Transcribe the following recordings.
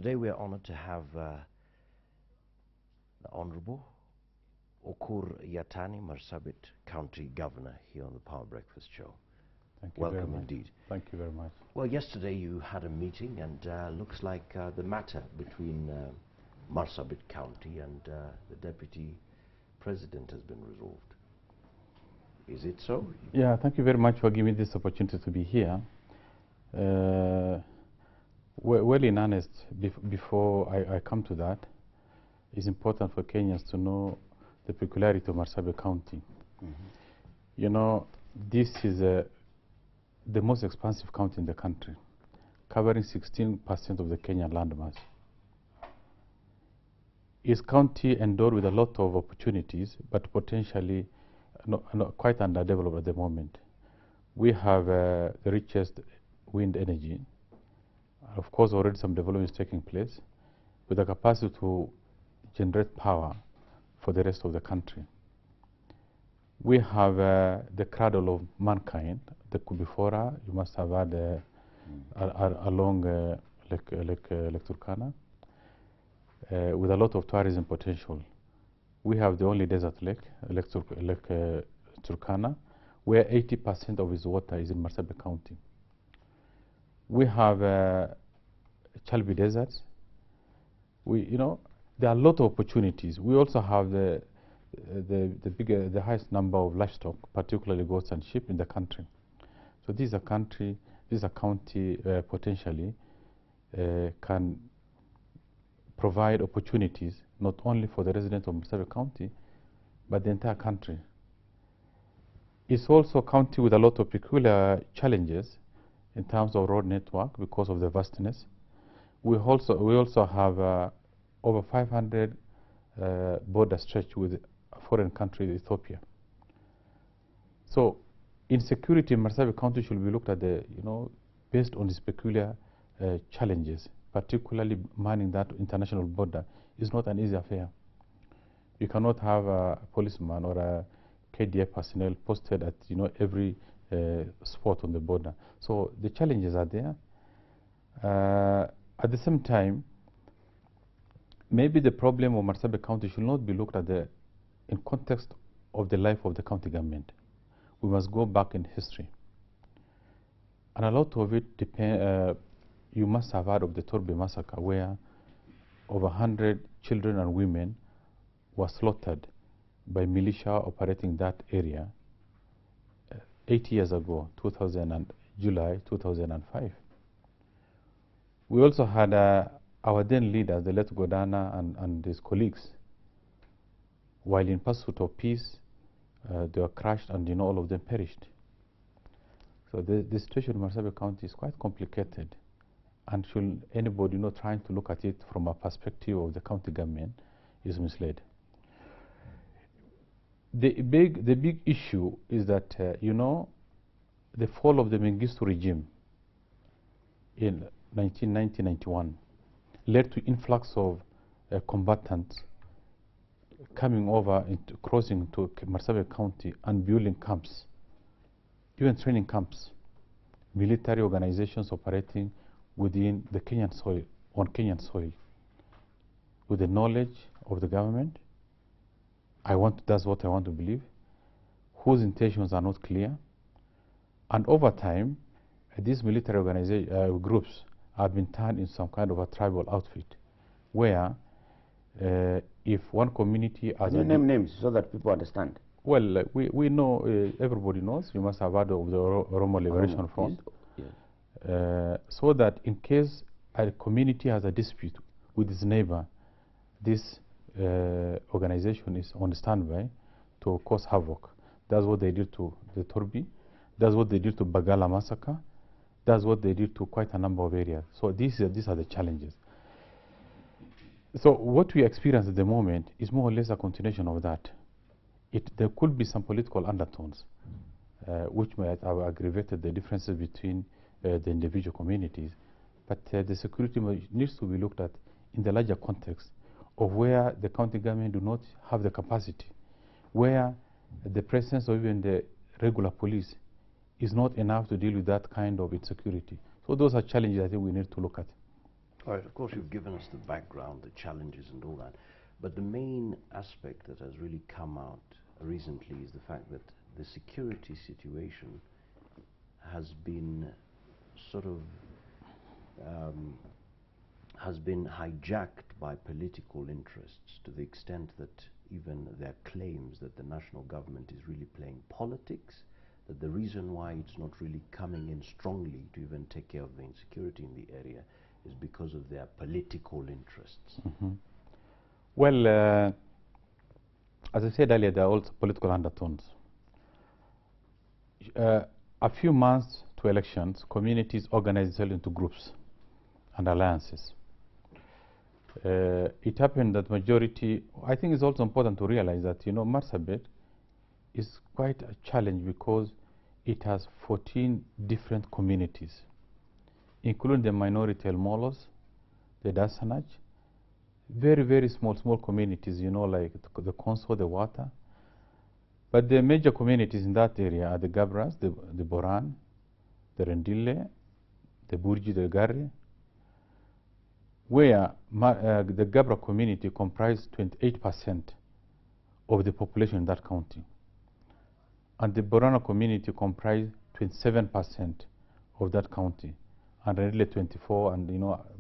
Today we are honored to have the Honorable Ukur Yatani, Marsabit County Governor, here on the Power Breakfast Show. Thank you Welcome very much. indeed. Thank you very much. Well, yesterday you had a meeting and looks like the matter between Marsabit County and the Deputy President has been resolved. Is it so? Yeah, thank you very much for giving me this opportunity to be here. Well, in earnest, before I come to that, it's important for Kenyans to know the peculiarity of Marsabit County. You know, this is the most expansive county in the country, covering 16% of the Kenyan landmass. It's county endowed with a lot of opportunities, but potentially quite underdeveloped at the moment. We have the richest wind energy. Of course, already some development is taking place, with the capacity to generate power for the rest of the country. We have the cradle of mankind, the Kubifora. You must have had along Electoral, with a lot of tourism potential. We have the only desert lake, Turkana, where 80% of its water is in Marsabit County. We have Chalbi deserts. There are a lot of opportunities. We also have the highest number of livestock, particularly goats and sheep, in the country. So this is a county potentially can provide opportunities not only for the residents of Marsabit County, but the entire country. It's also a county with a lot of peculiar challenges in terms of road network because of the vastness. We also have over 500 border stretch with a foreign country, Ethiopia. So insecurity in Marsabit County should be looked at based on these peculiar challenges, particularly manning that international border is not an easy affair. You cannot have a policeman or a KDF personnel posted at every spot on the border. So the challenges are there. At the same time, maybe the problem of Marsabit County should not be looked at in context of the life of the county government. We must go back in history. And a lot of it depends, you must have heard of the Torbe massacre, where over 100 children and women were slaughtered by militia operating that area 8 years ago, July 2005. We also had our then leader, the late Godana, and his colleagues, while in pursuit of peace, they were crushed and all of them perished. So the situation in Marsabit County is quite complicated, and should anybody trying to look at it from a perspective of the county government is misled. The big issue is that the fall of the Mengistu regime in 1990-91 led to influx of combatants coming over, crossing to Marsabit County and building camps, even training camps, military organizations operating within the Kenyan soil, on Kenyan soil, with the knowledge of the government. That's what I want to believe, whose intentions are not clear. And over time, these military groups have been turned into some kind of a tribal outfit, where if one community has... Can you name names so that people understand? Well, we know, everybody knows. You must have heard of the Oromo Liberation Front. Yes. So that in case a community has a dispute with its neighbor, this organization is on standby to cause havoc. That's what they did to the Torbi. That's what they did to Bagala massacre. That's what they did to quite a number of areas. So these are the challenges. So what we experience at the moment is more or less a continuation of that. There could be some political undertones, which might have aggravated the differences between the individual communities. But the security needs to be looked at in the larger context of where the county government do not have the capacity, where the presence of even the regular police is not enough to deal with that kind of insecurity. So those are challenges I think we need to look at. All right, of course, you've given us the background, the challenges, and all that. But the main aspect that has really come out recently is the fact that the security situation has been sort of has been hijacked by political interests to the extent that even there are claims that the national government is really playing politics, that the reason why it's not really coming in strongly to even take care of the insecurity in the area is because of their political interests. Well, as I said earlier, there are also political undertones. A few months to elections, communities organize themselves into groups and alliances. It happened that majority, I think it's also important to realize that, Marsabit is quite a challenge because it has 14 different communities, including the minority El Molos, the Dasanaj, very, very small communities, like the Konso, the Wata. But the major communities in that area are the Gabras, the Boran, the Rendile, the Burji, the Gari, where the Gabra community comprised 28% of the population in that county. And the Borana community comprised 27% of that county, and Rendile 24, and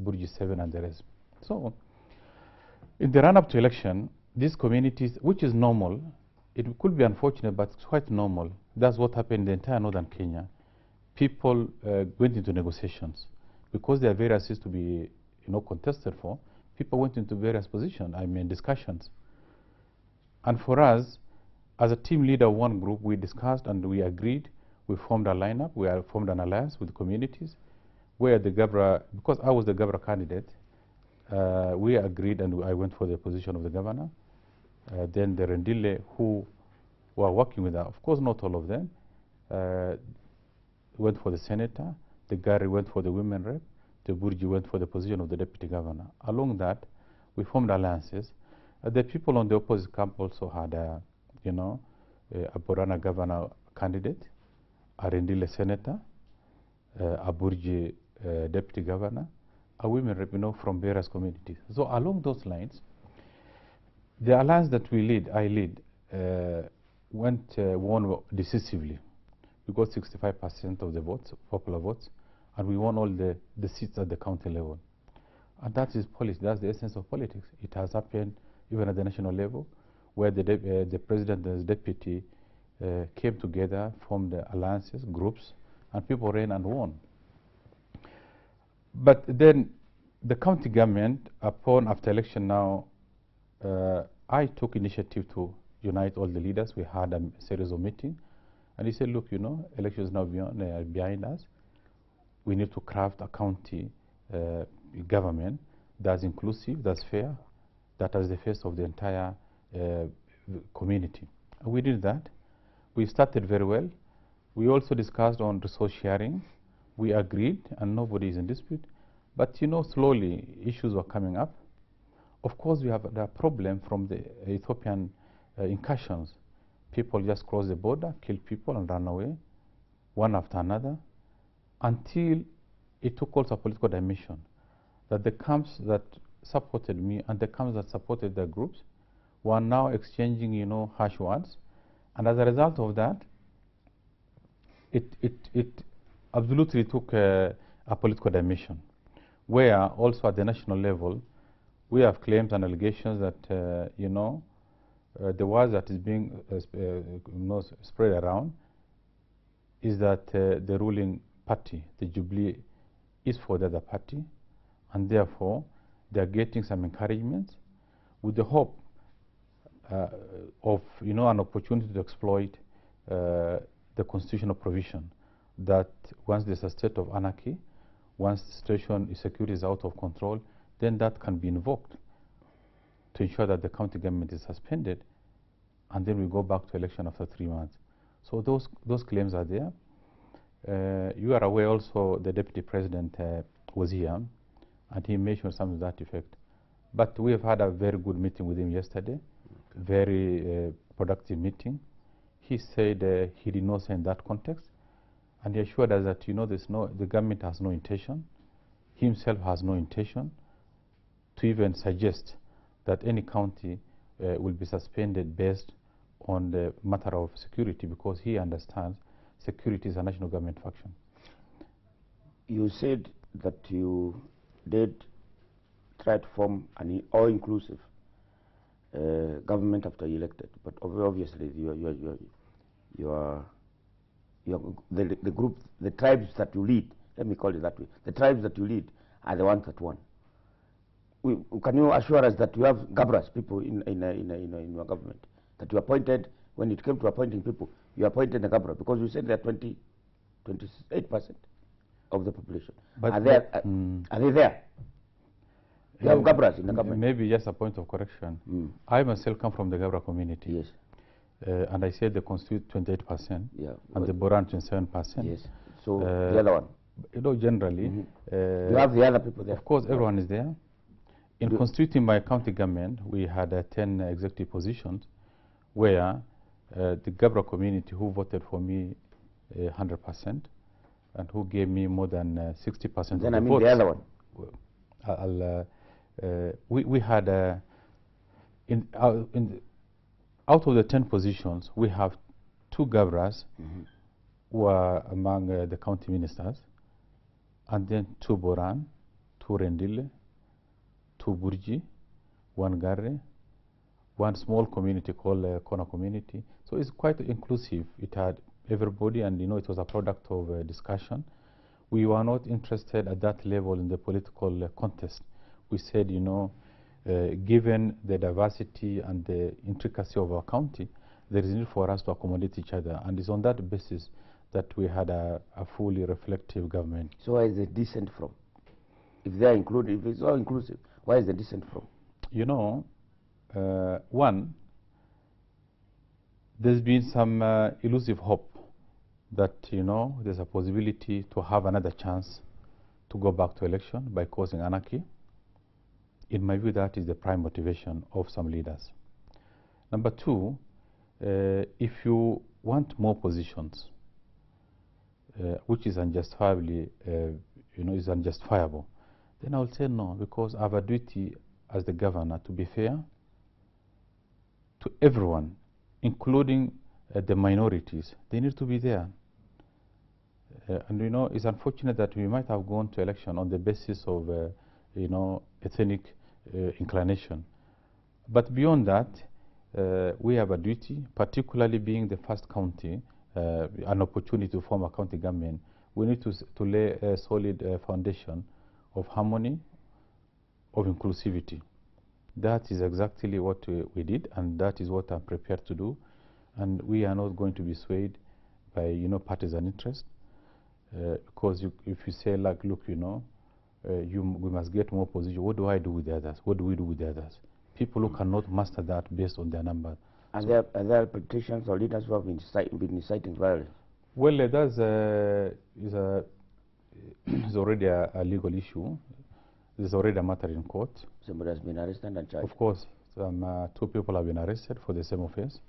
Burji 7, and the rest. So, in the run-up to election, these communities, which is normal, it could be unfortunate, but it's quite normal. That's what happened in the entire northern Kenya. People went into negotiations because there are various seats to be, contested for. People went into various positions. Discussions. And for us, as a team leader of one group, we discussed and we agreed. We formed a lineup. We formed an alliance with communities, where the Gabra, because I was the Gabra candidate, we agreed, and I went for the position of the governor. Then the Rendile, who were working with us, of course not all of them, went for the senator. The Gari went for the women rep. The Burji went for the position of the deputy governor. Along that, we formed alliances. The people on the opposite camp also had a Borana governor candidate, a Rendile senator, a Burji deputy governor, a women rep, from various communities. So along those lines, the alliance that I lead, won decisively. We got 65% of the votes, popular votes, and we won all the seats at the county level. And that is politics. That's the essence of politics. It has happened even at the national level, where the president and his deputy came together, formed alliances, groups, and people ran and won. But then the county government, after election now, I took initiative to unite all the leaders. We had a series of meetings, and he said, look, elections now behind us. We need to craft a county government that's inclusive, that's fair, that has the face of the entire community. And we did that. We started very well. We also discussed on resource sharing. We agreed, and nobody is in dispute. But slowly issues were coming up. Of course, we have the problem from the Ethiopian incursions. People just cross the border, kill people, and run away, one after another, until it took also a political dimension. That the camps that supported me and the camps that supported the groups were now exchanging, harsh words. And as a result of that, it absolutely took a political dimension, where also at the national level, we have claims and allegations that, the word that is being spread around is that the ruling party, the Jubilee, is for the other party, and therefore they are getting some encouragement with the hope of an opportunity to exploit the constitutional provision that once there's a state of anarchy, once the situation security is out of control, then that can be invoked to ensure that the county government is suspended, and then we go back to election after 3 months. So those claims are there. You are aware also the deputy president was here, and he mentioned something to that effect. But we have had a very good meeting with him yesterday, very productive meeting. He said he did not say in that context, and he assured us that the government has no intention. he himself has no intention to even suggest that any county will be suspended based on the matter of security, because he understands security is a national government function. You said that you did try to form an all-inclusive government after you elected, but obviously the group, the tribes that you lead, let me call it that way, the tribes that you lead are the ones that won. Can you assure us that you have Gabras people in your government, that you appointed, when it came to appointing people, you appointed the Gabra, because you said they are 28% of the population. But are they there? You have Gabras in the government. Maybe just a point of correction. I myself come from the Gabra community. Yes. And I said they constitute 28%, yeah, and the Boran 27%. Yes. So the other one? You know, generally, you have the other people there. Of course, everyone is there. In constituting my county government, we had 10 executive positions, where the Gabra community, who voted for me 100%, and who gave me more than 60% of the votes. Then I mean the other one. We had out of the 10 positions, we have 2 Gabras who are among the county ministers, and then 2 Boran, 2 Rendile, 2 Burji, 1 Garre, 1 small community called Kona community. So it's quite inclusive. It had everybody, and you know, it was a product of discussion. We were not interested at that level in the political contest. We said, you know, given the diversity and the intricacy of our county, there is need for us to accommodate each other, and it's on that basis that we had a fully reflective government. So where is the dissent from? If they are included, if it's all inclusive, where is the dissent from? You know, one, there's been some elusive hope that, you know, there's a possibility to have another chance to go back to election by causing anarchy. In my view, that is the prime motivation of some leaders. Number 2, if you want more positions, which is unjustifiably, you know, is unjustifiable, then I will say no, because I have a duty as the governor to be fair to everyone, including the minorities. They need to be there. And you know, it's unfortunate that we might have gone to election on the basis of, you know, ethnic inclination. But beyond that, we have a duty, particularly being the first county, an opportunity to form a county government. We need to lay a solid foundation of harmony, of inclusivity. That is exactly what we did, and that is what I'm prepared to do. And we are not going to be swayed by, you know, partisan interest. Because if you say, like, look, you know, we must get more position, what do I do with the others? What do we do with the others? People who cannot master that based on their numbers. And so are there politicians or leaders who have been inciting violence? Well, that is already a legal issue. There's already a matter in court. Somebody has been arrested and charged? Of course. 2 people have been arrested for the same offense,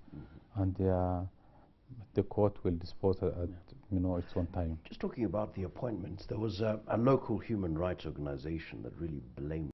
and the court will dispose at you know, its own time. Just talking about the appointments, there was a local human rights organization that really blamed